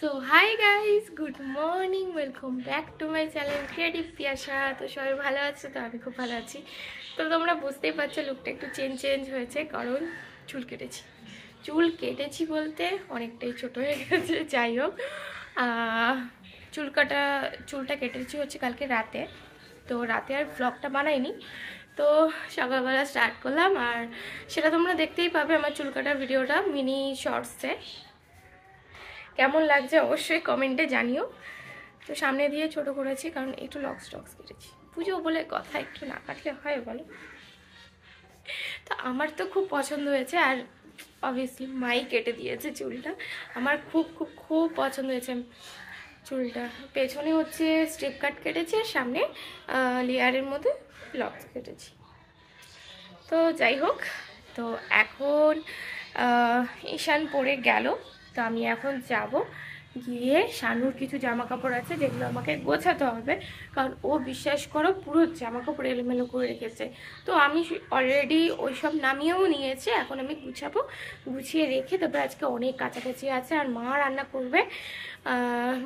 So hi guys, good morning, welcome back to my channel creative Piyasa. তো সবাই ভালো আছে? তো আমি খুব ভালো আছি। তো তোমরা বুঝতেই পারছো লুকটা একটু চেঞ্জ হয়েছে, কারণ চুল কেটেছি বলতে অনেকটাই ছোট হয়ে গেছে। যাই হোক, চুলটা কেটেছি হচ্ছে কালকে রাতে। তো রাতে আর ব্লগটা বানাইনি, তো সকালবেলা স্টার্ট করলাম। আর সেটা তোমরা দেখতেই পাবে আমার চুল কাটার ভিডিওটা মিনি শর্টসে। কেমন লাগছে অবশ্যই কমেন্টে জানিও। তো সামনে দিয়ে ছোট করেছি কারণ একটু লক্স কেটেছি, পুজো বলে কথা, একটু না কাটলে হয় বলো? তো আমার তো খুব পছন্দ হয়েছে, আর অবভিয়াসলি মাই কেটে দিয়েছে চুলটা। আমার খুব খুব খুব পছন্দ হয়েছে চুলটা। পেছনে হচ্ছে স্ট্রিপ কাট কেটেছি, আর সামনে লেয়ারের মধ্যে লক্স কেটেছি। তো যাই হোক, তো এখন ঈশান পরে গেল। তো আমি এখন যাব, গিয়ে শানুর কিছু জামা কাপড় আছে যেগুলো আমাকে গোছাতে হবে, কারণ ও বিশ্বাস করো পুরো জামা কাপড় এলোমেলো করে রেখেছে। তো আমি অলরেডি ওইসব নামিয়েও নিয়েছি, এখন আমি গুছিয়ে রেখে তারপরে আজকে অনেক কাছাকাছি আছে। আর মা রান্না করবে,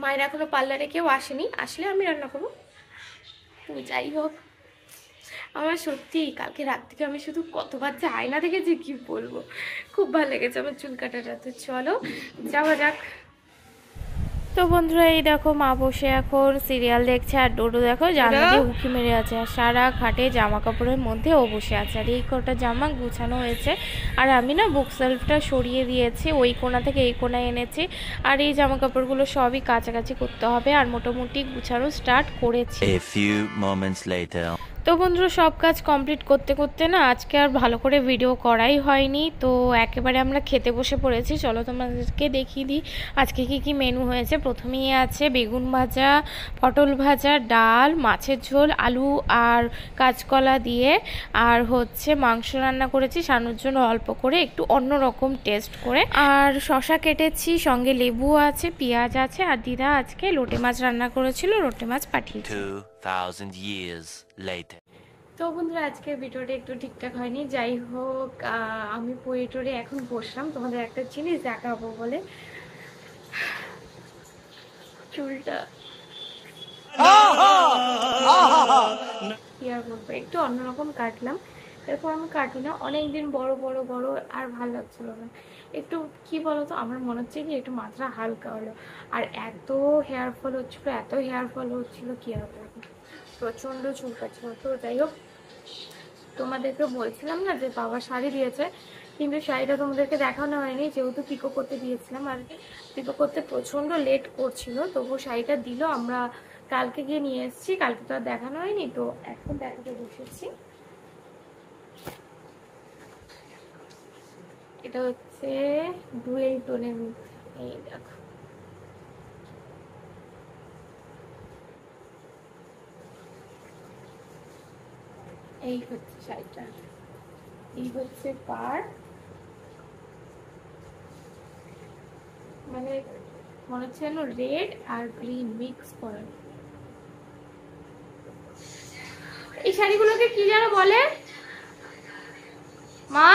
মায়ের এখনও পার্লারে কেউ আসেনি, আসলে আমি রান্না করবো। তো যাই হোক, আমার সত্যি কালকে রাত থেকে আমি শুধু কতবার যে আয়না দেখেছি কি বলবো, খুব ভালো লেগেছে আমার চুল কাটাটা। তো চলো যাওয়া যাক। তো বন্ধুরা, এই দেখো মা বসে এখন সিরিয়াল দেখছে, আর ডোডো দেখো জানলা দিয়ে উঁকি মেরে আছে, আর সারা খাটে জামা কাপড়ের মধ্যে ও বসে আছে। আর এই কটা জামা গুছানো হয়েছে, আর আমি না বুক সেলফটা সরিয়ে দিয়েছি, ওই কোণা থেকে এই কোণায় এনেছি। আর এই জামা কাপড়গুলো সবই কাছাকাছি করতে হবে, আর মোটামুটি গুছানো স্টার্ট করেছি। তো বন্ধুরা, সব কাজ কমপ্লিট করতে করতে না আজকে আর ভালো করে ভিডিও করাই হয়নি। তো একেবারে আমরা খেতে বসে পড়েছি। চলো তোমাদেরকে দেখিয়ে দিই আজকে কি কি মেনু হয়েছে। প্রথমেই আছে বেগুন ভাজা, পটল ভাজা, ডাল, মাছের ঝোল, আলু আর কাঁচকলা দিয়ে, আর হচ্ছে মাংস রান্না করেছি শানুর জন্য অল্প করে, একটু অন্যরকম টেস্ট করে। আর শশা কেটেছি, সঙ্গে লেবু আছে, পেঁয়াজ আছে, আর দিদা আজকে লোটে মাছ রান্না করেছিল, লোটে মাছ পাঠিয়েছে। 2000 years later. তো বন্ধুরা, আজকের ভিডিওটা একটু ঠিকঠাক হয়নি। যাই হোক, আমি পড়ে এখন বসলাম তোমাদের একটা জিনিস দেখাবো বলে। চুলটা কি আর বলবো, একটু অন্যরকম কাটলাম। এরপর আমি কাটি না অনেকদিন, বড় বড় বড় আর ভালো লাগছিল না। একটু কি বলতো, আমার মনে হচ্ছে কি একটু মাত্রা হালকা হলো। আর এত হেয়ার ফল হচ্ছিল কি আর বলবো, প্রচন্ড চুল কাটছিল। তো যাই হোক, তোমাদেরকে বলছিলাম না যে বাবা শাড়ি দিয়েছে, কিন্তু শাড়িটা তোমাদেরকে দেখানো হয়নি, যেহেতু পিকো করতে দিয়েছিলাম, আর পিকো করতে প্রচন্ড লেট করছিল, তবু শাড়িটা দিল। আমরা কালকে গিয়ে নিয়ে এসেছি, কালকে তো আর দেখানো হয়নি, তো এখন দেখাতে বসেছি। এটা হচ্ছে ডুয়েল টোনের, এই দেখো। এই হচ্ছে শাড়িটা, এই হচ্ছে পার, মানে মনে হচ্ছে যেন রেড আর গ্রিন মিক্স করা। এই শাড়িগুলোকে কি যেন বলে মা?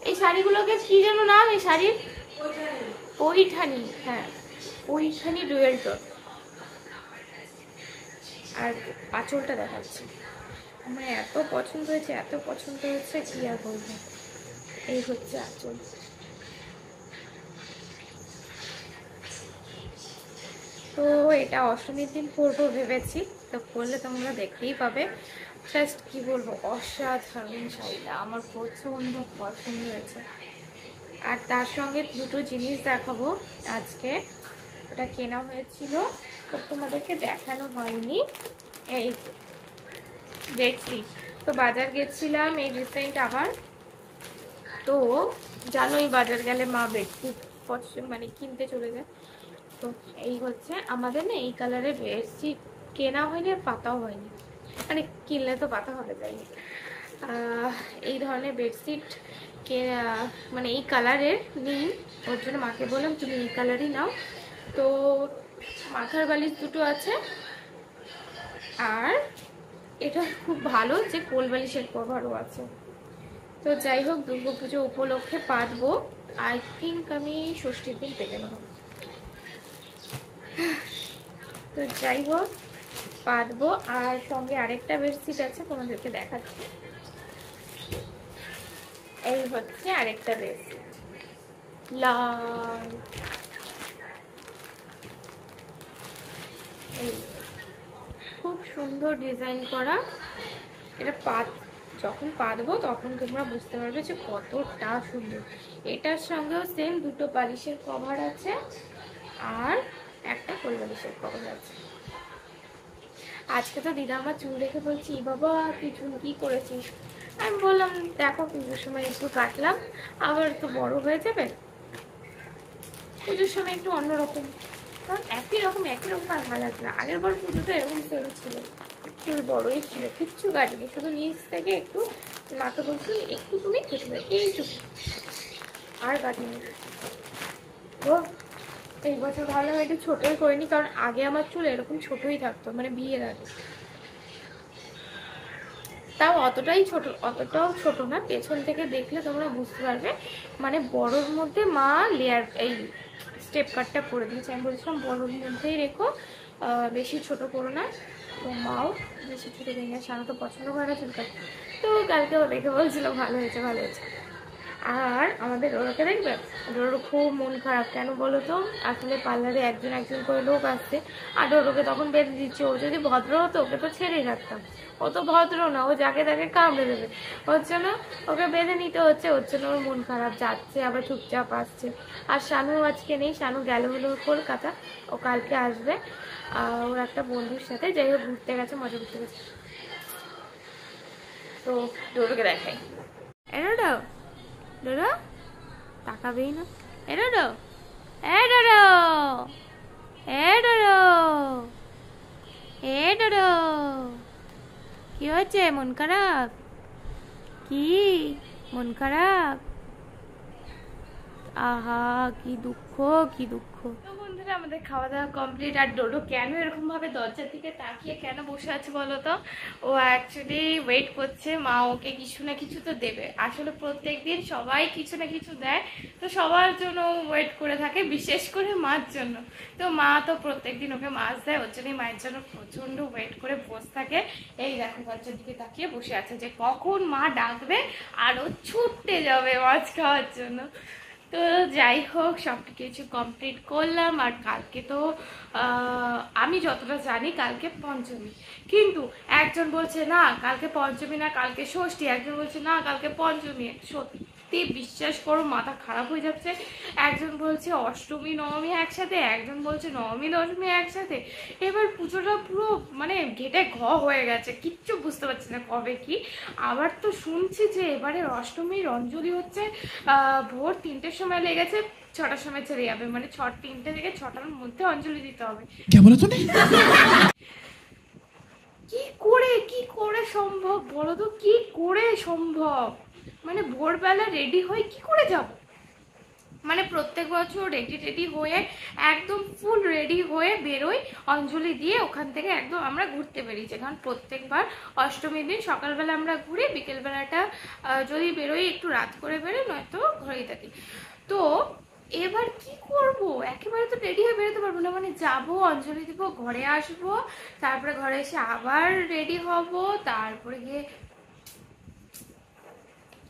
এই শাড়িগুলোকে কি যেন নাম এই শাড়ির? পৈঠানি। হ্যাঁ, পৈঠানি ডুয়েল টোন। আর আঁচলটা দেখাচ্ছি, আমার এত পছন্দ হয়েছে কি আর বলবো। এই হচ্ছে আঁচল। তো এটা অষ্টমীর দিন পরবো ভেবেছি, তো পরলে তোমরা দেখতেই পাবে। জাস্ট কি বলবো, অসাধারণ শাড়িটা আমার প্রচন্ড পছন্দ হয়েছে। আর তার সঙ্গে দুটো জিনিস দেখাবো আজকে, ওটা কেনা হয়েছিল, তো তোমাদেরকে দেখানো হয়নি। এই বেডশিট, তো বাজার গেছিলাম এই রিসেন্ট আবার। তো জানোই বাজার গেলে মা বেডশিট মানে কিনতে চলে যায়। তো এই হচ্ছে আমাদের না এই কালারের বেডশিট কেনা হয়নি, আর পাতাও হয়নি, মানে কিনলে তো পাতা হবে। যাই এই ধরনের বেডশিট মানে এই কালারের নেই, ওর জন্য মাকে বললাম তুমি এই কালারই নাও। তো মাথার বালিশ দুটো আছে, আর এটা খুব ভালো যে কোল বালিশের কভারও আছে। তো যাই হোক, দুর্গাপুজো উপলক্ষে পাতবো, আই থিঙ্ক আমি ষষ্ঠীর দিন পেতে নেব। তো যাই হোক পাতবো। আর সঙ্গে আরেকটা বেডশিট আছে, তোমাদেরকে দেখাচ্ছি। এই হচ্ছে আরেকটা বেডশিট, লাল। এই খুব সুন্দর ডিজাইন করা। এটা যখন পাতবো তখন তোমরা বুঝতে পারবে যে কতটা সুন্দর। এটার সঙ্গেও সেম দুটো বালিশের কভার আছে আর একটা কোল বালিশের কভার আছে। আজকে তো দিদা আমার চুল দেখে বলছি, বাবা তুই চুল কি করেছিস? আমি বললাম দেখো পুজোর সময় একটু কাটলাম, আবার একটু বড় হয়ে যাবে, পুজোর সময় একটু অন্যরকম। কারণ একই রকম আর ভালো লাগছে না। আগের বার পুজোটা এরকম সেম ছিল, চুল বড়ই ছিল, কিচ্ছু কাটেনি, শুধু নিচ থেকে একটু মাকে বলছি একটু তুমি কেটে এইটুকু, আর কাটিনি। ও এই বছর ভাবলাম একটু ছোটই করিনি, কারণ আগে আমার চুল এরকম ছোটই থাকতো, মানে বিয়ের আগে। তাও অতটাও ছোট না, পেছন থেকে দেখলে তোমরা বুঝতে পারবে। মানে বড়োর মধ্যে মা লেয়ার এই স্টেপ কাটটা করে দিয়েছে। আমি বলছিলাম বড়োর মধ্যেই রেখো, বেশি ছোট করো না। তো মাও বেশি ছোট দিই না, সারা তো পছন্দ করে না চুল কাটতে। তো কালকেও দেখে বলছিল ভালো হয়েছে ভালো হয়েছে। আর আমাদের ডোরোকে দেখবে, ডোরোর খুব মন খারাপ। কেন বলো তো, আসলে পার্লারে একজন একজন করে লোক আসছে, আর ডোরোকে তখন বেঁধে দিচ্ছে। ও যদি ভদ্র হতো ওকে তো ছেড়েই রাখতাম, ও তো ভদ্র না, ও যাকে তাকে কামড়ে দেবে। হচ্ছে না, ওকে বেঁধে নিতে হচ্ছে, হচ্ছে না, ওর মন খারাপ, যাচ্ছে আবার চুপচাপ আসছে। আর শানু আজকে নেই, শানু গেল হলো কলকাতা, ও কালকে আসবে ওর একটা বন্ধুর সাথে। যাই হোক ঘুরতে গেছে, মজা করতে গেছে। তো ডোরোকে দেখাই। এরোডো ডোরো তাকাবেই না। এ ডোরো, এ ডোরো, এ ডোরো, এ ডোরো, কি হয়েছে? মন খারাপ? কি মন খারাপ? আহা কি দুঃখ, কি দুঃখ। তো বন্ধুরা আমাদের খাওয়া দাওয়া কমপ্লিট। আর ডোডো কেন এরকম ভাবে দরজার দিকে তাকিয়ে কেন বসে আছে বলো তো? ও অ্যাকচুয়ালি ওয়েট করছে মা ওকে কিছু না কিছু তো দেবে। আসলে প্রত্যেকদিন সবাই কিছু না কিছু দেয়, তো সবার জন্য ওয়েট করে থাকে, বিশেষ করে মার জন্য। তো মা তো প্রত্যেকদিন ওকে মাছ দেয়, ওর জন্যই মায়ের জন্য প্রচন্ড ওয়েট করে বসে থাকে। এই দেখো দরজার দিকে তাকিয়ে বসে আছে যে কখন মা ডাকবে আর ও ছুটতে যাবে মাছ খাওয়ার জন্য। তো যাই হোক সব কিছু কমপ্লিট করলাম। আর কালকে তো আমি যতটা জানি কালকে পঞ্চমী, কিন্তু একজন বলছে না কালকে পঞ্চমী না কালকে ষষ্ঠী, একজন বলছে না কালকে পঞ্চমী। সত্যি বিশ্বাস করো মাথা খারাপ হয়ে যাচ্ছে। একজন বলছে অষ্টমী নবমী একসাথে, একজন বলছে নবমী দশমী একসাথে। এবার পুজোটা পুরো মানে ঘেটে হয়ে গেছে, কিচ্ছু বুঝতে পারছি না কবে কি। আবার তো শুনছি যে এবারে অষ্টমীর অঞ্জলি হচ্ছে ভোর 3টের সময় লেগেছে, 6টার সময় চলে যাবে, মানে 3টে থেকে 6টার মধ্যে অঞ্জলি দিতে হবে। কি করে সম্ভব বলো তো, কি করে সম্ভব? মানে ভোরবেলা রেডি হয়ে কি করে যাব? মানে প্রত্যেক বছর রেডি হয়ে একদম ফুল রেডি হয়ে বেরোই, অঞ্জলি দিয়ে ওখান থেকে একদম আমরা ঘুরতে বেরিয়েছি। কারণ প্রত্যেকবার অষ্টমীর দিন সকালবেলা আমরা ঘুরি, বিকেলবেলাটা যদি বেরোই একটু রাত করে বেরোই, নয়তো ঘরেই থাকি। তো এবার কি করব, একেবারে তো রেডি হয়ে বেরোতে পারবো না। মানে যাবো, অঞ্জলি দিব, ঘরে আসবো, তারপরে ঘরে এসে আবার রেডি হব, তারপরে গিয়ে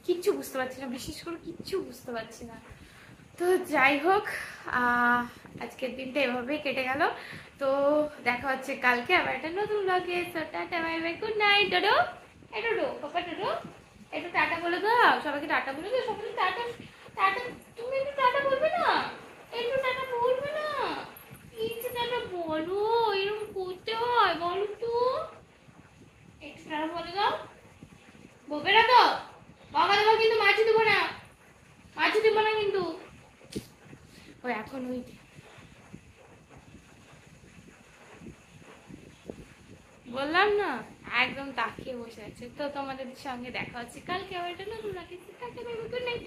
কিচ্ছু বুঝতে পারছি না, বিশেষ করে কিচ্ছু বুঝতে পারছি না। তো যাই হোক আজকের দিনটা এভাবেই কেটে গেল। তো দেখা হচ্ছে কালকে আবার একটা নতুন ব্লগে। তো tata bye bye, good night. ডোডো, এই ডোডো, পাপা ডোডো, একটু টাটা বলে দাও সবাইকে, টাটা বলে দাও সবাইকে, টাটা টাটা। তুমি একটু টাটা বলবে না? একটু টাটা বলবে না? একটু টাটা বলো, এরকম করতে হয় বলো তো, একটু টাটা বলে দাও। বলবে না তো? বাবা দেবো কিন্তু মাছি দেবো না, মাছি দেবো না কিন্তু। ও এখন ওই বললাম না একদম তাকিয়ে বসে আছে। তো তোমাদের সঙ্গে দেখা হচ্ছে কালকে আবার একটা নতুন রাখি। Good night.